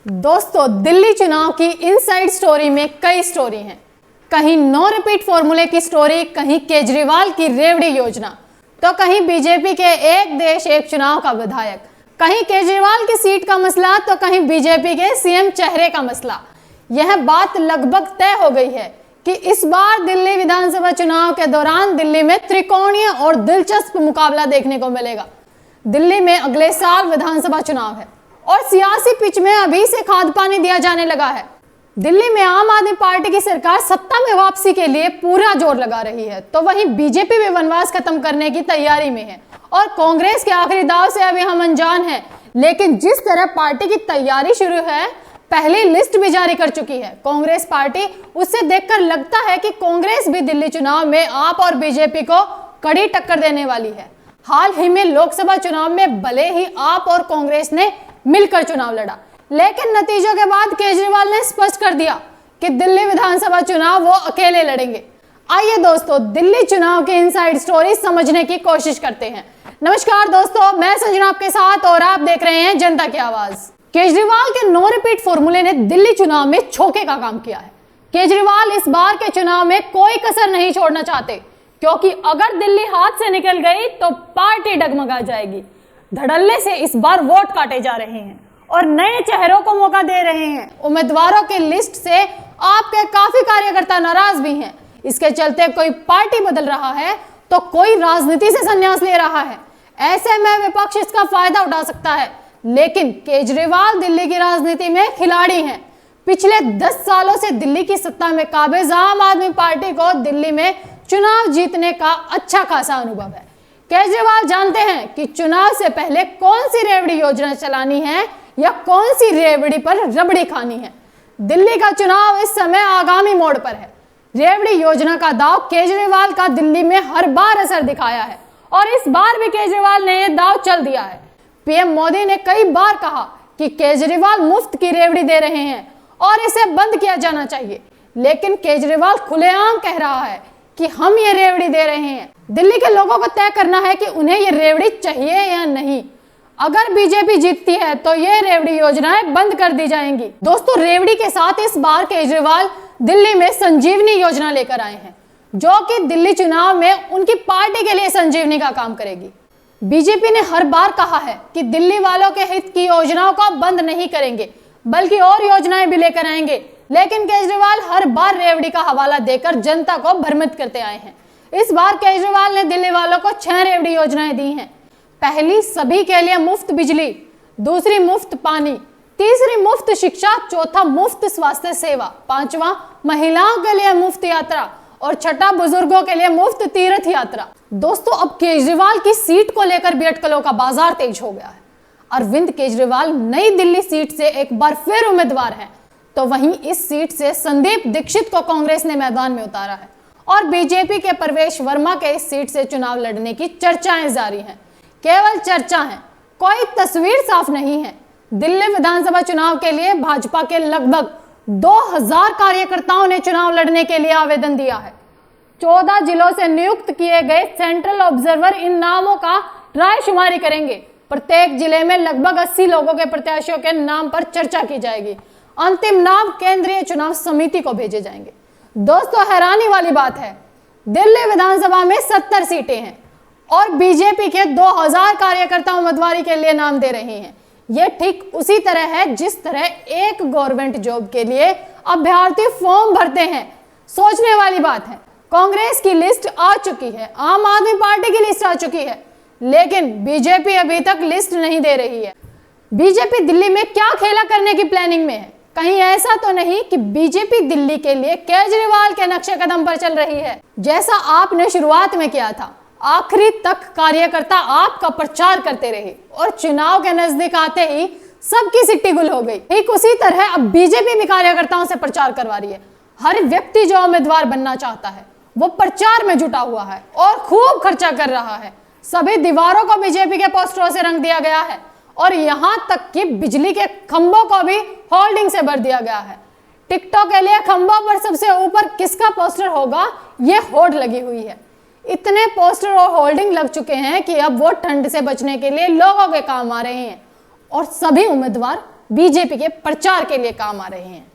दोस्तों, दिल्ली चुनाव की इनसाइड स्टोरी में कई स्टोरी हैं। कहीं नो रिपीट फॉर्मूले की स्टोरी, कहीं केजरीवाल की रेवड़ी योजना, तो कहीं बीजेपी के एक देश एक चुनाव का विधायक, कहीं केजरीवाल की सीट का मसला, तो कहीं बीजेपी के सीएम चेहरे का मसला। यह बात लगभग तय हो गई है कि इस बार दिल्ली विधानसभा चुनाव के दौरान दिल्ली में त्रिकोणीय और दिलचस्प मुकाबला देखने को मिलेगा। दिल्ली में अगले साल विधानसभा चुनाव है और सियासी पिच में अभी से खाद पानी दिया जाने लगा है। दिल्ली में आम आदमी पार्टी की सरकार सत्ता में वापसी के लिए पूरा जोर लगा रही है, तो वहीं बीजेपी भी वनवास खत्म करने की तैयारी में है और कांग्रेस के आखिरी दाव से अभी हम अनजान हैं। लेकिन जिस तरह पार्टी की तैयारी शुरू है, पहली लिस्ट भी जारी कर चुकी है कांग्रेस पार्टी। उससे देखकर लगता है कि कांग्रेस भी दिल्ली चुनाव में आप और बीजेपी को कड़ी टक्कर देने वाली है। हाल ही में लोकसभा चुनाव में भले ही आप और कांग्रेस ने मिलकर चुनाव लड़ा, लेकिन नतीजों के बाद केजरीवाल ने स्पष्ट कर दिया कि दिल्ली विधानसभा चुनाव वो अकेले लड़ेंगे। आइए दोस्तों, दिल्ली चुनाव की इनसाइड स्टोरी समझने की कोशिश करते हैं। नमस्कार दोस्तों, मैं संजना आपके साथ और आप देख रहे हैं जनता की आवाज। केजरीवाल के नो रिपीट फॉर्मूले ने दिल्ली चुनाव में छोके का काम किया है। केजरीवाल इस बार के चुनाव में कोई कसर नहीं छोड़ना चाहते, क्योंकि अगर दिल्ली हाथ से निकल गई तो पार्टी डगमगा जाएगी। धड़ल्ले से इस बार वोट काटे जा रहे हैं और नए चेहरों को मौका दे रहे हैं। उम्मीदवारों की लिस्ट से आपके काफी कार्यकर्ता नाराज भी हैं। इसके चलते कोई पार्टी बदल रहा है तो कोई राजनीति से संन्यास ले रहा है। ऐसे में विपक्ष इसका फायदा उठा सकता है, लेकिन केजरीवाल दिल्ली की राजनीति में खिलाड़ी हैं। पिछले 10 सालों से दिल्ली की सत्ता में काबिज आम आदमी पार्टी को दिल्ली में चुनाव जीतने का अच्छा खासा अनुभव है। केजरीवाल जानते हैं कि चुनाव से पहले कौन सी रेवड़ी योजना चलानी है या कौन सी रेवड़ी पर रबड़ी खानी है। दिल्ली का चुनाव इस समय आगामी मोड़ पर है। रेवड़ी योजना का दाव केजरीवाल का दिल्ली में हर बार असर दिखाया है और इस बार भी केजरीवाल ने यह दाव चल दिया है। पीएम मोदी ने कई बार कहा कि केजरीवाल मुफ्त की रेवड़ी दे रहे हैं और इसे बंद किया जाना चाहिए, लेकिन केजरीवाल खुलेआम कह रहा है कि हम ये रेवड़ी दे रहे हैं। दिल्ली के लोगों को तय करना है कि उन्हें ये रेवड़ी चाहिए या नहीं। अगर बीजेपी जीतती है तो ये रेवड़ी योजनाएं बंद कर दी जाएंगी। दोस्तों, रेवड़ी के साथ इस बार केजरीवाल दिल्ली में संजीवनी योजना लेकर आए हैं, जो कि दिल्ली चुनाव में उनकी पार्टी के लिए संजीवनी का काम करेगी। बीजेपी ने हर बार कहा है कि दिल्ली वालों के हित की योजनाओं को बंद नहीं करेंगे, बल्कि और योजनाएं भी लेकर आएंगे, लेकिन केजरीवाल हर बार रेवड़ी का हवाला देकर जनता को भ्रमित करते आए हैं। इस बार केजरीवाल ने दिल्ली वालों को 6 रेवड़ी योजनाएं दी हैं। पहली, सभी के लिए मुफ्त बिजली, दूसरी मुफ्त पानी, तीसरी मुफ्त शिक्षा, चौथा मुफ्त स्वास्थ्य सेवा, पांचवा महिलाओं के लिए मुफ्त यात्रा और छठा बुजुर्गों के लिए मुफ्त तीर्थ यात्रा। दोस्तों, अब केजरीवाल की सीट को लेकर भी अटकलों का बाजार तेज हो गया है। अरविंद केजरीवाल नई दिल्ली सीट से एक बार फिर उम्मीदवार हैं, तो वहीं इस सीट से संदीप दीक्षित को कांग्रेस ने मैदान में उतारा है और बीजेपी के प्रवेश वर्मा के इस सीट से चुनाव लड़ने की चर्चाएं जारी हैं। केवल चर्चा है, कोई तस्वीर साफ नहीं है। दिल्ली विधानसभा चुनाव के लिए भाजपा के लगभग 2000 कार्यकर्ताओं ने चुनाव लड़ने के लिए आवेदन दिया है। 14 जिलों से नियुक्त किए गए सेंट्रल ऑब्जर्वर इन नामों का रायशुमारी करेंगे। प्रत्येक जिले में लगभग 80 लोगों के प्रत्याशियों के नाम पर चर्चा की जाएगी। अंतिम नाम केंद्रीय चुनाव समिति को भेजे जाएंगे। दोस्तों, हैरानी वाली बात है, दिल्ली विधानसभा में 70 सीटें हैं और बीजेपी के 2000 कार्यकर्ता उम्मीदवारी के लिए नाम दे रहे हैं। यह ठीक उसी तरह है जिस तरह एक गवर्नमेंट जॉब के लिए अभ्यर्थी फॉर्म भरते हैं। सोचने वाली बात है, कांग्रेस की लिस्ट आ चुकी है, आम आदमी पार्टी की लिस्ट आ चुकी है, लेकिन बीजेपी अभी तक लिस्ट नहीं दे रही है। बीजेपी दिल्ली में क्या खेला करने की प्लानिंग में है? कहीं ऐसा तो नहीं कि बीजेपी दिल्ली के लिए केजरीवाल के नक्शे कदम पर चल रही है? जैसा आपने शुरुआत में किया था, आखिरी तक कार्यकर्ता आपका प्रचार करते रहे और चुनाव के नजदीक आते ही सबकी सिट्टी गुल हो गई। ठीक उसी तरह अब बीजेपी भी कार्यकर्ताओं से प्रचार करवा रही है। हर व्यक्ति जो उम्मीदवार बनना चाहता है वो प्रचार में जुटा हुआ है और खूब खर्चा कर रहा है। सभी दीवारों को बीजेपी के पोस्टरों से रंग दिया गया है और यहाँ तक कि बिजली के खंभों को भी होल्डिंग से भर दिया गया है। टिकटॉक के लिए खंभों पर सबसे ऊपर किसका पोस्टर होगा, ये होड़ लगी हुई है। इतने पोस्टर और होल्डिंग लग चुके हैं कि अब वो ठंड से बचने के लिए लोगों के काम आ रहे हैं और सभी उम्मीदवार बीजेपी के प्रचार के लिए काम आ रहे हैं,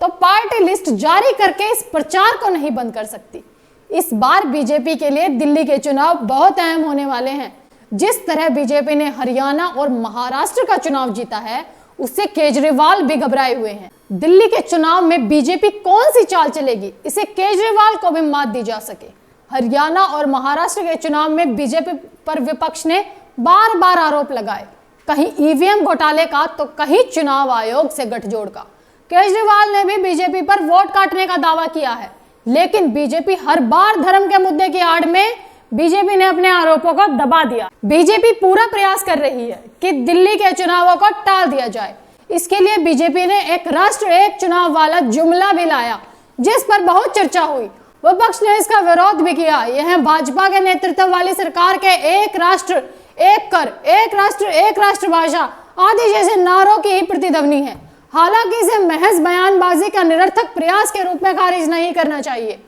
तो पार्टी लिस्ट जारी करके इस प्रचार को नहीं बंद कर सकती। इस बार बीजेपी के लिए दिल्ली के चुनाव बहुत अहम होने वाले हैं। जिस तरह बीजेपी ने हरियाणा और महाराष्ट्र का चुनाव जीता है, उससे केजरीवाल भी घबराए हुए हैं। दिल्ली के चुनाव में बीजेपी कौन सी चाल चलेगी, इसे केजरीवाल को भी मात दी जा सके। हरियाणा और महाराष्ट्र के चुनाव में बीजेपी पर विपक्ष ने बार बार आरोप लगाए, कहीं ईवीएम घोटाले का तो कहीं चुनाव आयोग से गठजोड़ का। केजरीवाल ने भी बीजेपी पर वोट काटने का दावा किया है, लेकिन बीजेपी हर बार धर्म के मुद्दे की आड़ में बीजेपी ने अपने आरोपों को दबा दिया। बीजेपी पूरा प्रयास कर रही है कि दिल्ली के चुनावों को टाल दिया जाए। इसके लिए बीजेपी ने एक राष्ट्र एक चुनाव वाला जुमला भी लाया, जिस पर बहुत चर्चा हुई। विपक्ष ने इसका विरोध भी किया। यह भाजपा के नेतृत्व वाली सरकार के एक राष्ट्र एक कर, एक राष्ट्र एक राष्ट्रभाषा आदि जैसे नारों की ही प्रतिध्वनि है। हालांकि इसे महज बयानबाजी का निरर्थक प्रयास के रूप में खारिज नहीं करना चाहिए।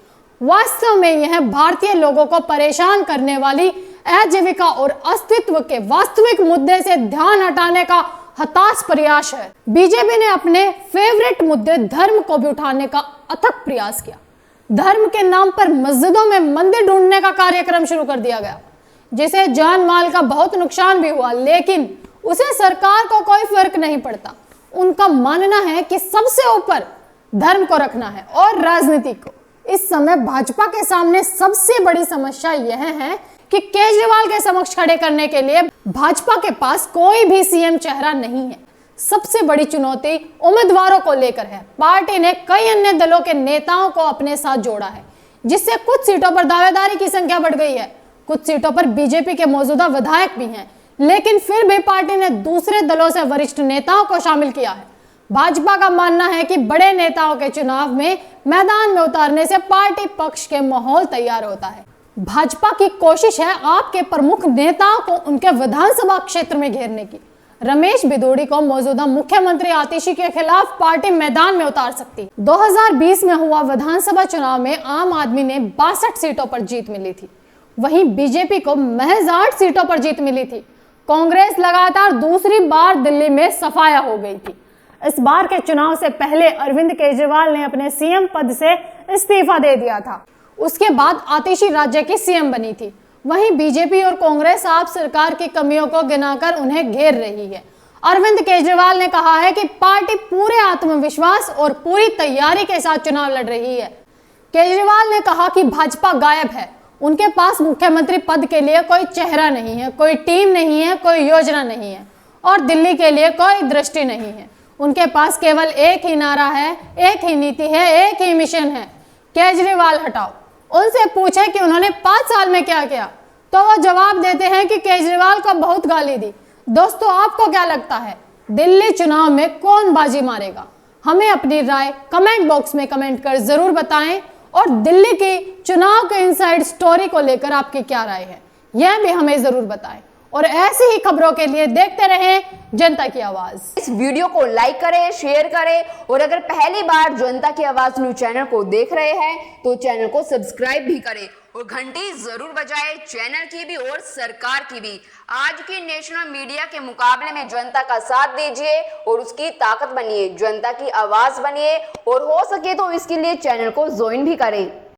वास्तव में यह भारतीय लोगों को परेशान करने वाली आजीविका और अस्तित्व के वास्तविक मुद्दे से ध्यान हटाने का हताश प्रयास है। बीजेपी ने अपने फेवरेट मुद्दे धर्म को भी उठाने का अथक प्रयास किया। धर्म के नाम पर मस्जिदों में मंदिर ढूंढने का कार्यक्रम शुरू कर दिया गया, जिसे जान माल का बहुत नुकसान भी हुआ, लेकिन उसे सरकार को कोई फर्क नहीं पड़ता। उनका मानना है कि सबसे ऊपर धर्म को रखना है और राजनीति को। इस समय भाजपा के सामने सबसे बड़ी समस्या यह है कि केजरीवाल के समक्ष खड़े करने के लिए भाजपा के पास कोई भी सीएम चेहरा नहीं है। सबसे बड़ी चुनौती उम्मीदवारों को लेकर है। पार्टी ने कई अन्य दलों के नेताओं को अपने साथ जोड़ा है, जिससे कुछ सीटों पर दावेदारी की संख्या बढ़ गई है। कुछ सीटों पर बीजेपी के मौजूदा विधायक भी हैं, लेकिन फिर भी पार्टी ने दूसरे दलों से वरिष्ठ नेताओं को शामिल किया है। भाजपा का मानना है कि बड़े नेताओं के चुनाव में मैदान में उतारने से पार्टी पक्ष के माहौल तैयार होता है। भाजपा की कोशिश है आपके प्रमुख नेताओं को उनके विधानसभा क्षेत्र में घेरने की। रमेश बिधूड़ी को मौजूदा मुख्यमंत्री आतिशी के खिलाफ पार्टी मैदान में उतार सकती। 2020 में हुआ विधानसभा चुनाव में आम आदमी ने 62 सीटों पर जीत मिली थी, वहीं बीजेपी को महज 8 सीटों पर जीत मिली थी। कांग्रेस लगातार दूसरी बार दिल्ली में सफाया हो गई थी। इस बार के चुनाव से पहले अरविंद केजरीवाल ने अपने सीएम पद से इस्तीफा दे दिया था। उसके बाद आतिशी राज्य की सीएम बनी थी। वहीं बीजेपी और कांग्रेस आप सरकार की कमियों को गिनाकर उन्हें घेर रही है। अरविंद केजरीवाल ने कहा है कि पार्टी पूरे आत्मविश्वास और पूरी तैयारी के साथ चुनाव लड़ रही है। केजरीवाल ने कहा कि भाजपा गायब है, उनके पास मुख्यमंत्री पद के लिए कोई चेहरा नहीं है, कोई टीम नहीं है, कोई योजना नहीं है और दिल्ली के लिए कोई दृष्टि नहीं है। उनके पास केवल एक ही नारा है, एक ही नीति है, एक ही मिशन है, केजरीवाल हटाओ। उनसे पूछे कि उन्होंने 5 साल में क्या किया, तो वो जवाब देते हैं कि केजरीवाल को बहुत गाली दी। दोस्तों, आपको क्या लगता है दिल्ली चुनाव में कौन बाजी मारेगा? हमें अपनी राय कमेंट बॉक्स में कमेंट कर जरूर बताएं और दिल्ली की चुनाव के इनसाइड स्टोरी को लेकर आपकी क्या राय है, यह भी हमें जरूर बताएं। और ऐसी ही खबरों के लिए देखते रहें जनता की आवाज। इस वीडियो को लाइक करें, शेयर करें और अगर पहली बार जनता की आवाज न्यूज चैनल को देख रहे हैं तो चैनल को सब्सक्राइब भी करें और घंटी जरूर बजाएं, चैनल की भी और सरकार की भी। आज की नेशनल मीडिया के मुकाबले में जनता का साथ दीजिए और उसकी ताकत बनिए, जनता की आवाज बनिए और हो सके तो इसके लिए चैनल को ज्वाइन भी करें।